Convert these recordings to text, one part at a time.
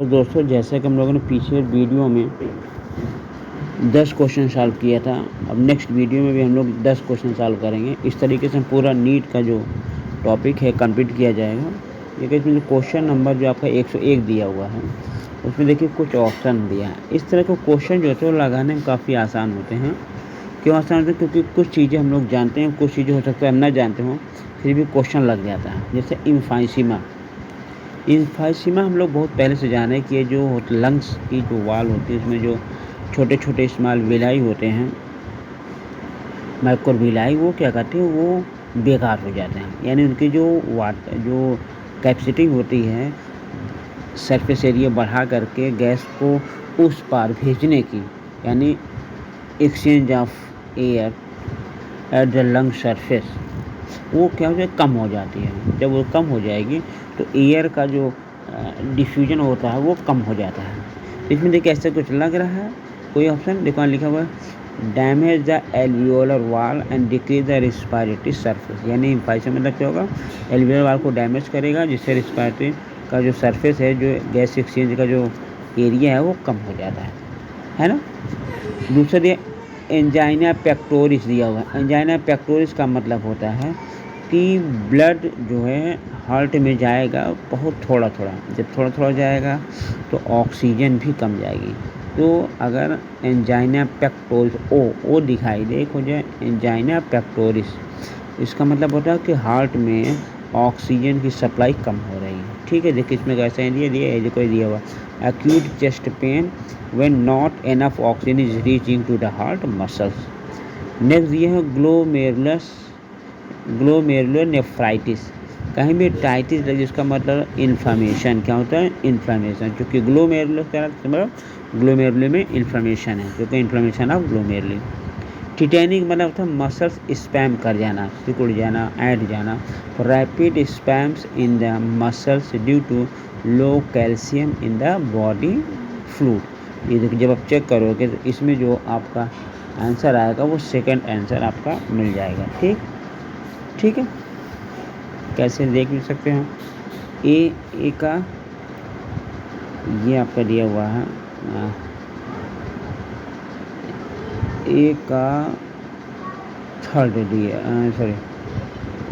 तो दोस्तों, जैसे कि हम लोगों ने पीछे वीडियो में 10 क्वेश्चन सॉल्व किया था, अब नेक्स्ट वीडियो में भी हम लोग 10 क्वेश्चन सॉल्व करेंगे। इस तरीके से पूरा नीट का जो टॉपिक है कंप्लीट किया जाएगा। देखिए, इसमें जो क्वेश्चन नंबर जो आपका 101 दिया हुआ है, उसमें देखिए कुछ ऑप्शन दिया है। इस तरह के क्वेश्चन जो होते हैं वो लगाने में काफ़ी आसान होते हैं। क्यों आसान होते हैं? क्योंकि कुछ चीज़ें हम लोग जानते हैं, कुछ चीज़ें हो सकता है हम ना जानते हों, फिर भी क्वेश्चन लग जाता है। जैसे इम्फाइसीमा हम लोग बहुत पहले से जाने कि ये जो लंग्स की जो वाल होती है, उसमें जो छोटे छोटे स्मॉल विलाई होते हैं, माइक्रोविलाई, वो क्या करते हैं, वो बेकार हो जाते हैं। यानी उनकी जो कैपेसिटी होती है सरफेस एरिया बढ़ा करके गैस को उस पार भेजने की, यानी exchange of air at the lung surface, वो क्या हो जाए, कम हो जाती है। जब वो कम हो जाएगी तो एयर का जो डिफ्यूजन होता है वो कम हो जाता है। इसमें देखिए ऐसा कुछ लग रहा है, कोई ऑप्शन देखो लिखा हुआ है, डैमेज द एल्वियोलर वाल and decrease the respiratory surface. यानी इम्फाइसीमा मतलब क्या होगा, एल्वियोलर वाल को डैमेज करेगा, जिससे रिस्पायरेटरी का जो सरफेस है, जो गैस एक्सचेंज का जो एरिया है वो कम हो जाता है ना। दूसरा दिया एंजाइना पेक्टोरिस दिया हुआ है। एंजाइना पेक्टोरिस का मतलब होता है कि ब्लड जो है हार्ट में जाएगा बहुत थोड़ा थोड़ा। जब थोड़ा थोड़ा जाएगा तो ऑक्सीजन भी कम जाएगी। तो अगर एंजाइना पेक्टोरिस ओ दिखाई दे, हो जाए एंजाइना पेक्टोरिस, इसका मतलब होता है कि हार्ट में ऑक्सीजन की सप्लाई कम हो रही है। ठीक है, देखिए इसमें कैसे दिया हुआ acute chest pain when not enough oxygen is reaching to the heart muscles. Next ये है ग्लोमेरुलर नेफ्राइटिस। कहीं भी टाइटिस लगे, इसका मतलब इन्फ्लामेशन। क्या होता है, इन्फ्लामेशन। क्योंकि ग्लोमेरुलर में इन्फ्लामेशन है, क्योंकि इन्फ्लामेशन ऑफ ग्लोमेरुलर। टिटेनिक मतलब था मसल्स स्पैम कर जाना, सिकुड़ जाना, ऐड जाना। Rapid spasms in the muscles due to low calcium in the body fluid. ये देखिए, जब आप चेक करोगे तो इसमें जो आपका आंसर आएगा वो सेकंड आंसर आपका मिल जाएगा। ठीक है, कैसे देख भी सकते हो। ए का ये आपका दिया हुआ है, ए का थर्ड दिया, सॉरी,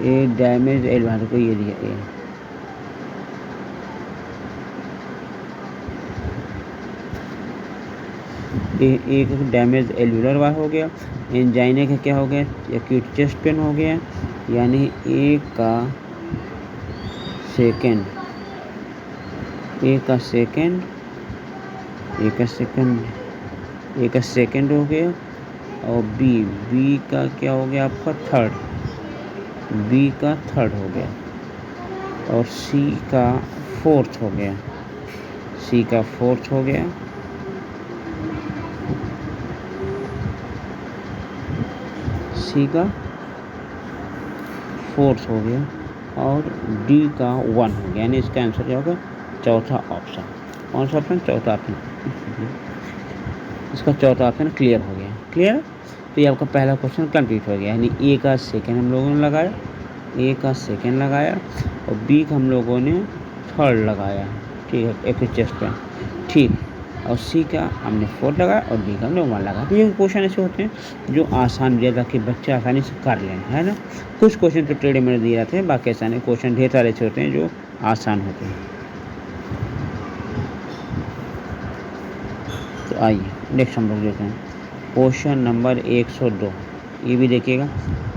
ए डैमेज एलवार को ये दिया ए का डैमेज एल्वुलर वाल हो गया। एंजाइना का क्या हो गया, एक्यूट चेस्ट पेन हो गया। यानी ए का सेकेंड हो गया। और बी का क्या हो गया आपका, थर्ड हो गया। और सी का फोर्थ हो गया। और डी का 1 हो गया। यानी इसका आंसर क्या होगा, चौथा ऑप्शन। कौन सा ऑप्शन, चौथा ऑप्शन। इसका चौथा ऑप्शन क्लियर हो गया। क्लियर है, तो ये आपका पहला क्वेश्चन कंप्लीट हो गया। यानी ए का सेकेंड हम लोगों ने लगाया, और बी का हम लोगों ने थर्ड लगाया। ठीक है, एक चेस्ट पे। ठीक, और सी का हमने 4 लगाया, और डी का हमने 1 लगाया। तो ये क्वेश्चन ऐसे होते हैं जो आसान दिया ताकि बच्चे आसानी से कर लें, है ना। कुछ क्वेश्चन तो टेढ़े मेढ़े दिए जाते हैं, बाकी आसान क्वेश्चन ढेर सारे ऐसे होते हैं जो आसान होते हैं। तो आइए नेक्स्ट हम लोग देखते हैं क्वेश्चन नंबर 102। ये भी देखिएगा,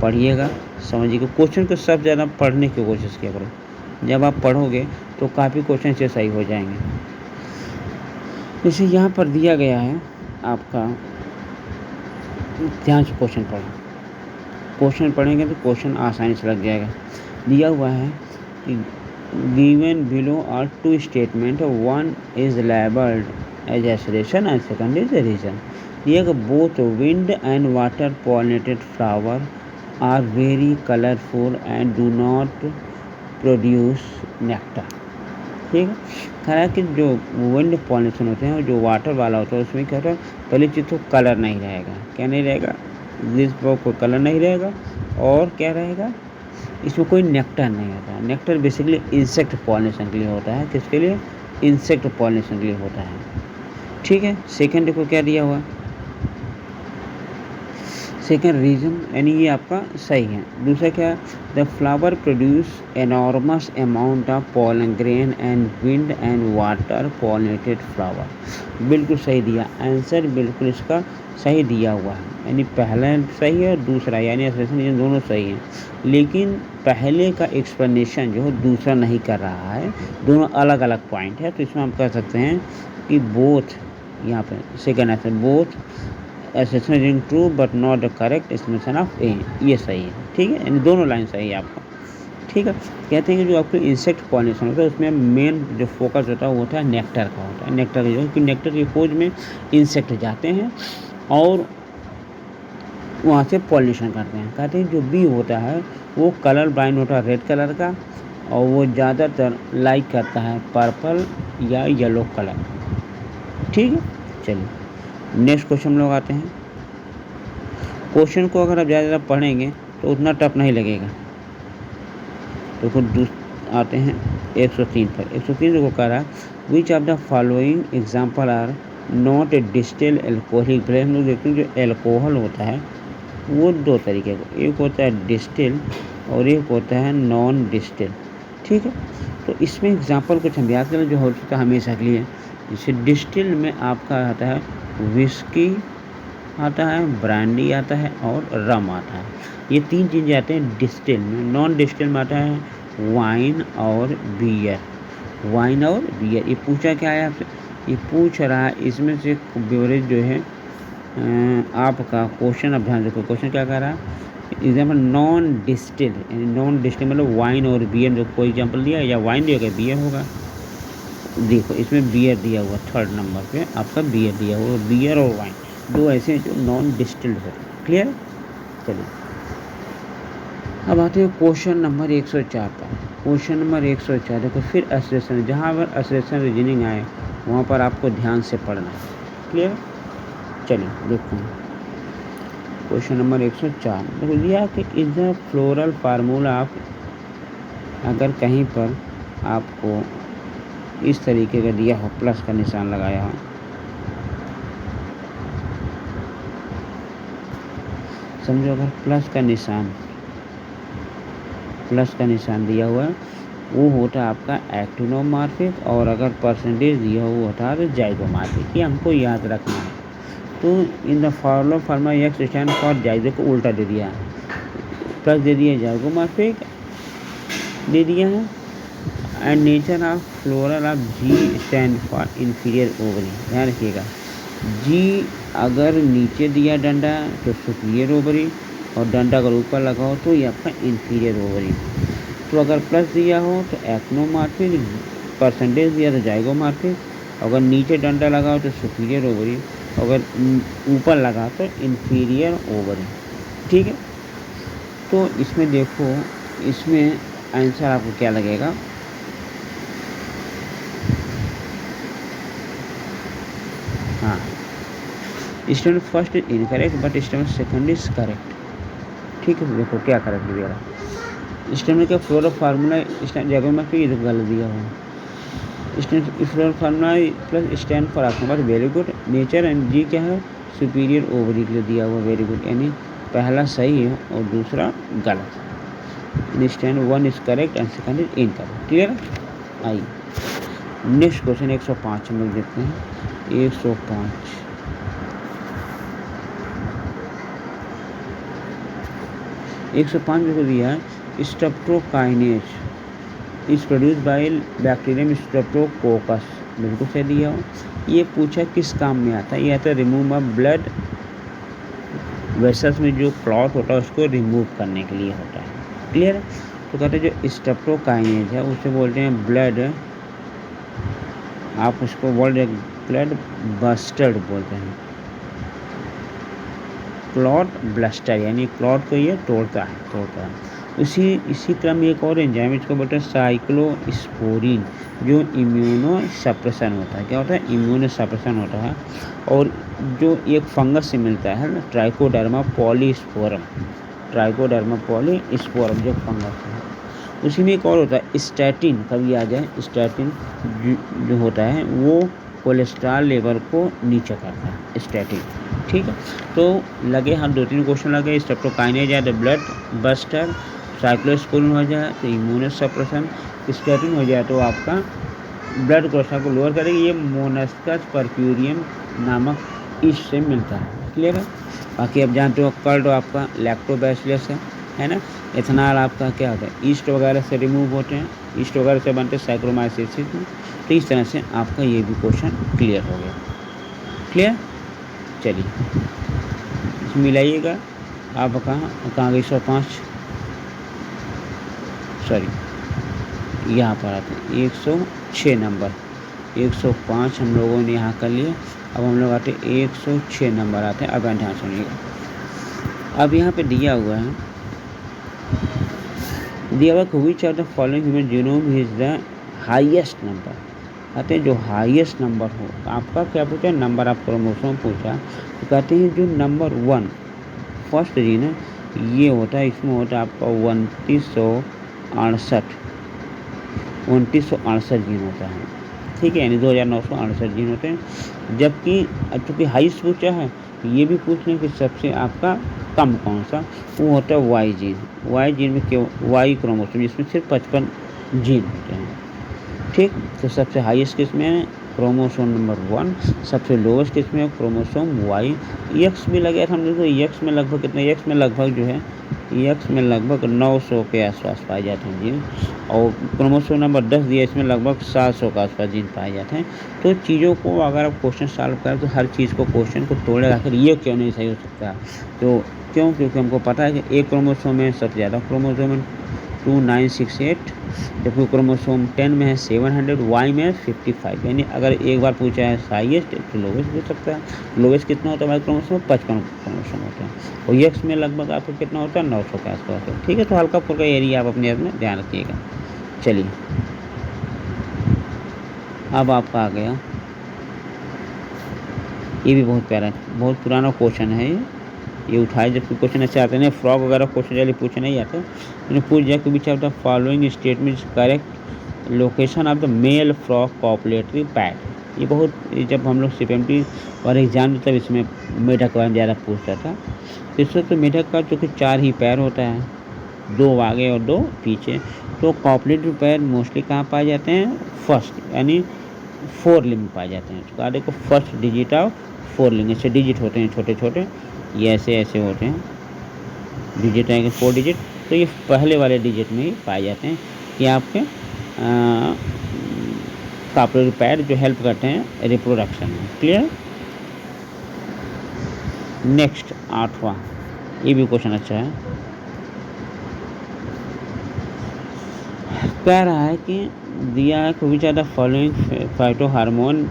पढ़िएगा, समझिएगा। क्वेश्चन को सबसे ज़्यादा पढ़ने की कोशिश किया करो। जब आप पढ़ोगे तो काफ़ी क्वेश्चन से सही हो जाएंगे। जैसे यहाँ पर दिया गया है आपका, ध्यान से क्वेश्चन पढ़ेंगे तो क्वेश्चन आसानी से लग जाएगा। दिया हुआ है कि given below are 2 statement, 1 is labelled as assertion and second is reason. दिया कि both wind and water pollinated flower are very colourful and do not produce nectar. ठीक है, कह रहा है कि जो विंड पॉलिनेशन होते हैं और जो वाटर वाला होता है, उसमें क्या होता है, पहली चीज़ तो कलर नहीं रहेगा। क्या नहीं रहेगा, कोई कलर नहीं रहेगा। और क्या रहेगा, इसमें कोई नेक्टर नहीं होता। नेक्टर बेसिकली इंसेक्ट पॉलिनेशन के लिए होता है। किसके लिए, इंसेक्ट पॉलिनेशन के लिए होता है। ठीक है, सेकंड देखो क्या दिया हुआ है, सेकंड रीजन यानी ये आपका सही है। दूसरा क्या, the flower produce enormous amount of pollen grain and wind and water pollinated flower, बिल्कुल सही दिया आंसर, बिल्कुल इसका सही दिया हुआ है, यानी पहला सही है और दूसरा यानी एक्सप्लेनेशन ये दोनों सही हैं, लेकिन पहले का एक्सप्लेनेशन जो है दूसरा नहीं कर रहा है, दोनों अलग अलग पॉइंट है। तो इसमें हम कह सकते हैं कि बोथ, यहाँ पर second answer both explanation is true but not the correct explanation of A, ये सही है। ठीक है, यानी दोनों लाइन सही है आपका। ठीक है, कहते हैं कि जो आपको इंसेक्ट पॉलिनेशन होता है उसमें मेन जो फोकस होता है वो होता है नेक्टर का, होता है नेक्टर का, क्योंकि नेक्टर की खोज में इंसेक्ट जाते हैं और वहाँ से पॉलिनेशन करते हैं। कहते हैं जो बी होता है वो कलर ब्लाइंड होता है रेड कलर का, और वो ज़्यादातर लाइक करता है पर्पल या येलो कलर। ठीक है, चलिए नेक्स्ट क्वेश्चन हम लोग आते हैं। क्वेश्चन को अगर आप ज़्यादा पढ़ेंगे तो उतना टफ नहीं लगेगा। तो खुद आते हैं 103 पर। 103 को कह रहा है which of the following example are not a distil alcoholic bread. हम लोग देखते हैं जो एल्कोहल होता है वो दो तरीके का, एक होता है डिस्टिल और एक होता है नॉन डिस्टिल। ठीक है, तो इसमें एग्जाम्पल कुछ हम याद करें जो हो सकता है हमेशा के लिए। जैसे डिस्टिल में आपका आता है विस्की आता है, ब्रांडी आता है और रम आता है, ये तीन चीज़ें आते हैं डिस्टिल में। नॉन डिस्टिल में आता है वाइन और बियर, वाइन और बियर। ये पूछा क्या है आपसे, ये पूछ रहा है इसमें से बेवरेज जो है आपका क्वेश्चन, अब ध्यान रखो क्वेश्चन क्या कह रहा है, एग्जाम्पल नॉन डिस्टिल, यानी नॉन डिस्टिल मतलब वाइन और बियर, जो कोई एग्जाम्पल दिया या वाइन दिया होगा बियर होगा। देखो इसमें बियर दिया हुआ, थर्ड नंबर पे आपका बियर दिया हुआ, बियर और वाइन दो ऐसे हैं जो नॉन डिस्टिल्ड होते हैं। क्लियर है, चलिए अब आते हैं क्वेश्चन नंबर 104 पर। क्वेश्चन नंबर 104 देखो फिर एसोसिएशन, जहाँ पर एसोसिएशन रीजनिंग आए वहाँ पर आपको ध्यान से पढ़ना है। क्लियर, चलिए देखते हैं क्वेश्चन नंबर 104। देखो दिया कि is the floral formula of, अगर कहीं पर आपको इस तरीके का दिया हो, प्लस का निशान लगाया हो, समझो अगर प्लस का निशान दिया हुआ है वो होता है आपका एक्टिनोमॉर्फिक, और अगर परसेंटेज दिया हुआ होता है तो जाइगोमॉर्फिक। ये हमको याद रखना है। तो in the follow pharma x stand for zygote को उल्टा दे दिया है, प्लस दे दिया जाइगोमॉर्फिक दे दिया है, and nature of floral of G stand for inferior ovary. ध्यान रखिएगा, जी अगर नीचे दिया डंडा तो सुपीरियर ओवरी, और डंडा अगर ऊपर लगा हो तो ये आपका इन्फीरियर ओवरी। तो अगर प्लस दिया हो तो एक्टिनोमॉर्फिक, परसेंटेज दिया तो जाइगोमॉर्फिक, अगर नीचे डंडा लगा हो तो सुपीरियर ओवरी, अगर ऊपर लगा तो इन्फीरियर ओवरी। ठीक है, तो इसमें देखो इसमें आंसर आपको क्या लगेगा, हाँ statement first is incorrect but statement second is correct. ठीक है, देखो क्या करेक्ट दिया रहा, स्टेटमेंट का फ्लोरल फार्मूला जाइगोमॉर्फिक ये तो गलत दिया हुआ, statement floral formula plus stand for आपका वेरी गुड, नेचर एंड जी क्या है सुपीरियर ओवरी के लिए दिया हुआ, वेरी गुड, यानी पहला सही है और दूसरा गलत। Stand one is correct and second is incorrect. Clear, आइए नेक्स्ट क्वेश्चन 105 हम लोग देखते हैं। 105 जो दिया है streptokinase is produce by bacterium Streptococcus, बिल्कुल सही दिया हो। ये पूछा किस काम में आता है, ये आता है रिमूव ऑफ ब्लड वेसल्स में जो क्लॉट होता है उसको रिमूव करने के लिए होता है। क्लियर है, तो कहते हैं जो स्ट्रेप्टोकाइनेज है उसे बोलते हैं ब्लड, आप उसको बोल रहे ब्लड बस्टर्ड बोलते हैं, क्लॉट ब्लस्टर, यानी क्लॉट को ये तोड़ता है। इसी क्रम में एक और एंजाइम इसको बोलते हैं साइक्लोस्पोरिन, जो इम्यूनो सप्रेशन होता है। क्या होता है, इम्यूनो सप्रेशन होता है, और जो एक फंगस से मिलता है ट्राइकोडर्मा पॉलीस्पोरम, जो फंगस है उसी में एक और होता है स्टैटिन, कभी आ जाए स्टैटिन जो होता है वो कोलेस्ट्रॉल लेवल को नीचे करता है स्टैटिन। ठीक है, तो लगे हाँ 2-3 क्वेश्चन लगे। स्ट्रेप्टोकाइनेज है तो ब्लड बस्टर, साइक्लोस्पोरिन हो जाए तो इम्यूनो सप्रेशन, स्टैटिन हो जाए तो आपका ब्लड कोलेस्ट्रॉल को लोअर करेगी। ये मोनस्कस परक्यूरियम नामक ईस्ट से मिलता है। क्लियर है। बाकी आप जानते हो कर्ड आपका लैक्टोबैसिलस है ना। इथेनॉल आपका क्या होता है, ईस्ट वगैरह से रिमूव होते हैं, ईस्ट वगैरह से बनते हैं साइक्रोमाइसिस में। तो इस तरह से आपका ये भी क्वेश्चन क्लियर हो गया। क्लियर, चलिए इसमें मिलाइएगा। आप कहाँ गई 105, सॉरी यहाँ पर आते हैं 106 नंबर, 105 हम लोगों ने यहाँ कर लिए। अब हम लोग आते 106 नंबर आते हैं। अब ध्यान सुनिएगा। अब यहाँ पे दिया हुआ है, दिया हुआ which of the following human genome is the highest number. कहते हैं जो हाईएस्ट नंबर हो। आपका क्या पूछा, नंबर ऑफ क्रोमोसोम पूछा। तो कहते हैं जो नंबर 1 फर्स्ट जीन है ये होता है, इसमें होता है आपका 2968 जीन होता है। ठीक है, यानी 2968 जीन होते हैं। जबकि चूँकि हाईएस्ट पूछा है ये भी पूछने कि सबसे आपका कम कौन सा, वो होता है वाई जीन। वाई जीन में क्यों, वाई क्रोमोसोम जिसमें सिर्फ 55 जीन होते हैं। ठीक, तो सबसे हाईएस्ट किस में है, क्रोमोसोम नंबर 1। सबसे लोवेस्ट किस में है, क्रोमोसोम वाई। एक्स भी लगे हम देखो, एक्स में लगभग कितना, एक्स में लगभग जो है, एक्स में लगभग 900 के आसपास पाए जाते हैं जीन। और क्रोमोसोम नंबर 10 दिया, इसमें लगभग 700 के आसपास जीन पाए जाते हैं। तो चीज़ों को अगर आप क्वेश्चन सॉल्व करें तो हर चीज़ को क्वेश्चन को तोड़े रखकर ये क्यों नहीं सही हो सकता। तो क्यों, क्योंकि हमको पता है कि एक क्रोमोसोम में सबसे ज़्यादा क्रोमोसोम 2968, जबकि क्रोमोसोम 10 में है 700, वाई में है 55। यानी अगर एक बार पूछा है हाईएस्ट तो लोवेस्ट पूछ सकता है। लोवेस्ट कितना होता है वाई क्रोमोसोम, 55 क्रोमोसोम होता है। और एक्स में लगभग आपको कितना होता है, 900 के आसपास होता है। ठीक है, तो हल्का फुल्का एरिया आप अपने में ध्यान रखिएगा। चलिए अब आपका आ गया, ये भी बहुत प्यारा, बहुत पुराना क्वेश्चन है ये उठाए। जबकि क्वेश्चन अच्छे आते हैं, फ्रॉग वगैरह क्वेश्चन जल्दी पूछे नहीं आते। मैंने पूछ दिया कि which of the following statement is correct location of the male frog copulatory pad. ये बहुत, जब हम लोग CPMT और एग्जाम तब इसमें मेढक के बारे में ज़्यादा पूछता था। तो इससे तो मेढक का चूँकि 4 ही पैर होता है, 2 आगे और 2 पीछे। तो पॉपुलेटरी पैड मोस्टली कहाँ पाए जाते हैं, फर्स्ट यानी 4 लिंग पाए जाते हैं। तो देखो फर्स्ट डिजिट ऑफ 4 लिंग, ऐसे डिजिट होते हैं छोटे छोटे, ये ऐसे ऐसे होते हैं डिजिट आएंगे 4 डिजिट। तो ये पहले वाले डिजिट में ही पाए जाते हैं कि आपके पॉपुलर पैड जो हेल्प करते हैं रिप्रोडक्शन में। क्लियर। नेक्स्ट 8वां, ये भी क्वेश्चन अच्छा है। कह रहा है कि दिया है which are the following phyto hormone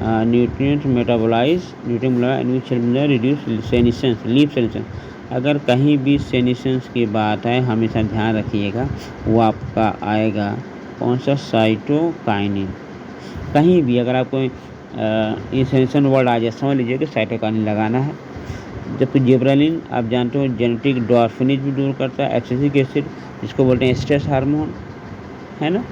nutrient metabolize reduce senescence leaf senescence. अगर कहीं भी सेनिसेंस की बात है हमेशा ध्यान रखिएगा, वो आपका आएगा कौन सा, साइटोकाइनिन। कहीं भी अगर आपको ये सेनिसेंस वर्ड आ जाए समझ लीजिए कि साइटोकाइनिन लगाना है। जबकि जिब्रेलिन आप जानते हो जेनेटिक डॉर्फिनिज भी दूर करता है। एब्सिसिक एसिड जिसको बोलते हैं स्ट्रेस हार्मोन है ना,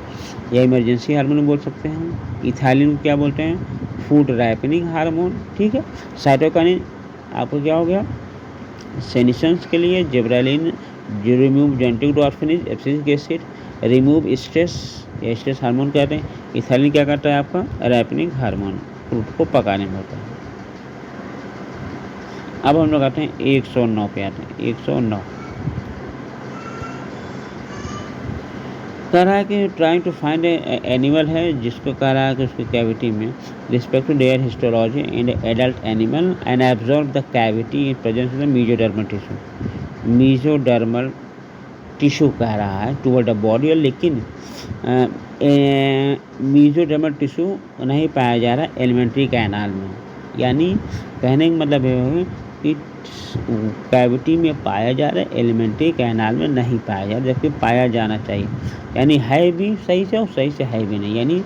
या इमरजेंसी हार्मोन बोल सकते हैं हम। इथाइलिन को क्या बोलते हैं, फूड राइपनिंग हार्मोन। ठीक है, साइटोकाइनिन आपको क्या हो गया, सेनिसेंस के लिए gibberellin remove genetic dwarfness, abscisic acid remove stress या स्ट्रेस हार्मोन कहते हैं। इथाइलिन क्या करता है आपका, राइपनिंग हार्मोन, फ्रूट को पकाने में होता है। अब हम लोग आते हैं 109 पे आते हैं। 109 कह रहा है कि ट्राइंग टू फाइंड एनिमल है जिसको कह रहा है कि उसकी कैविटी में respect to their histology in adult animal and absorb the cavity in presence of the mesodermal tissue. Mesodermal tissue कह रहा है टुवर्ड द बॉडी, लेकिन मीजोडर्मल टिश्यू नहीं पाया जा रहा एलिमेंट्री कैनाल में। यानी कहने का मतलब है कि कैविटी में पाया जा रहा है, एलिमेंट्री कैनाल में नहीं पाया जा रहा, जबकि पाया जाना चाहिए। यानी है भी सही से और सही से है भी नहीं। यानी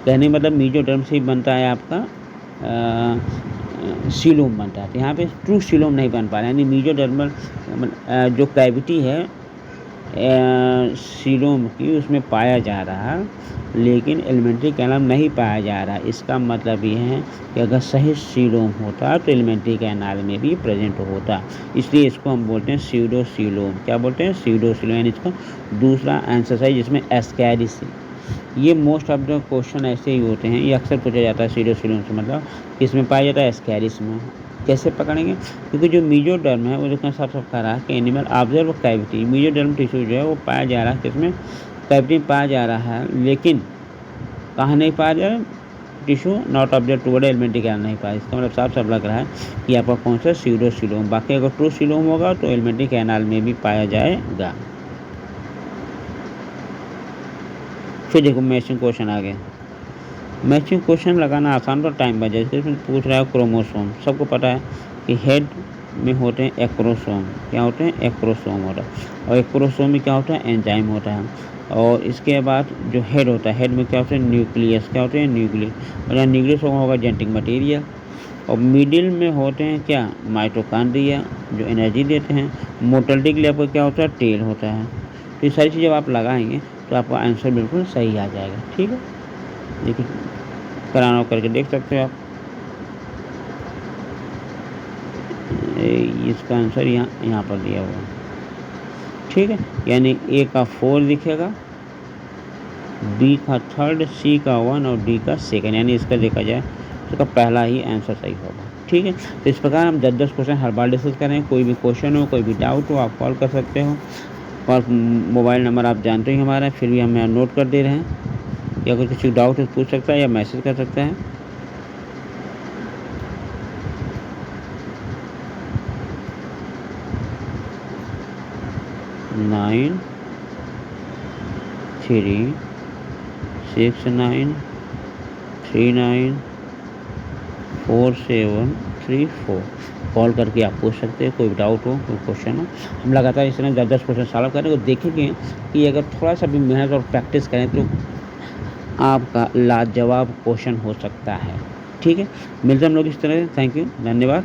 कहने मतलब मीजोडर्म से ही बनता है आपका सीलोम बनता है। तो यहाँ पे ट्रू सीलोम नहीं बन पा रहा है। यानी मीजोडर्मल जो कैविटी है सीलोम की उसमें पाया जा रहा, लेकिन एलिमेंट्री कैनाल नहीं पाया जा रहा। इसका मतलब ये है कि अगर सही सीलोम होता तो एलिमेंट्री कैनाल में भी प्रेजेंट होता, इसलिए इसको हम बोलते हैं सीडोसीलोम। क्या बोलते हैं? सीडोसीलोम। यानी इसका दूसरा आंसर है जिसमें एस्कैरिस। ये मोस्ट ऑफ द क्वेश्चन ऐसे ही होते हैं, ये अक्सर पूछा जाता है सीडोसीलोम से मतलब किसमें पाया जाता है? एस्कैरिस में। कैसे पकड़ेंगे? क्योंकि जो मीजोडर्म है वो देखना साफ साफ कह रहा है कि animal observe cavity, mesoderm tissue जो है वो पाया जा रहा है किसमें? कैविटी में पाया जा रहा है, लेकिन कहाँ नहीं पाया जा रहा? Tissue not observe toward alimentary canal नहीं पाया। इसका मतलब साफ साफ लग रहा है कि आपका कौन सा सीडोसीलोम। बाकी अगर ट्रू सीलोम होगा तो एलिमेंट्री कैनाल में भी पाया जाएगा। फिर देखो मैचिंग क्वेश्चन आ गया। मैचिंग क्वेश्चन लगाना आसान और टाइम बच जाए। इसमें पूछ रहा है क्रोमोसोम। सबको पता है कि हेड में होते हैं एक्रोसोम। क्या होते हैं? एक्रोसोम होता है। और एक्रोसोम में क्या होता है? एंजाइम होता है। और इसके बाद जो हेड होता है, हेड में क्या होता है? न्यूक्लियस। क्या होते हैं? न्यूक्लियस। और यहाँ न्यूक्लियस होगा जेनेटिक मटेरियल। और मिडिल में होते हैं क्या? माइटोकॉन्ड्रिया जो एनर्जी देते हैं। मोटिलिटी के लिए आपका क्या होता है? टेल होता है। तो ये सारी चीज़ें जब आप लगाएंगे तो आपका आंसर बिल्कुल सही आ जाएगा। ठीक है, देखिए कराना करके देख सकते हो आप। इसका आंसर यहाँ पर दिया हुआ है। ठीक है, यानी ए का 4 दिखेगा, बी का 3rd, सी का 1 और डी का 2nd। यानी इसका देखा जाए तो इसका पहला ही आंसर सही होगा। ठीक है, तो इस प्रकार हम 10-10 क्वेश्चन हर बार डिस्कस करें। कोई भी क्वेश्चन हो, कोई भी डाउट हो, आप कॉल कर सकते हो। और मोबाइल नंबर आप जानते ही हमारा, फिर भी हम यहाँ नोट कर दे रहे हैं कि अगर किसी डाउट है पूछ सकता है या मैसेज कर सकता है। 9339394734 कॉल करके आप पूछ सकते हैं। कोई डाउट हो, कोई क्वेश्चन हो। हम लगातार इस तरह 10-10 क्वेश्चन सॉल्व करें और देखेंगे कि अगर थोड़ा सा भी मेहनत और प्रैक्टिस करें तो आपका लाजवाब क्वेश्चन हो सकता है। ठीक है, मिलते हैं हम लोग इस तरह। थैंक यू, धन्यवाद।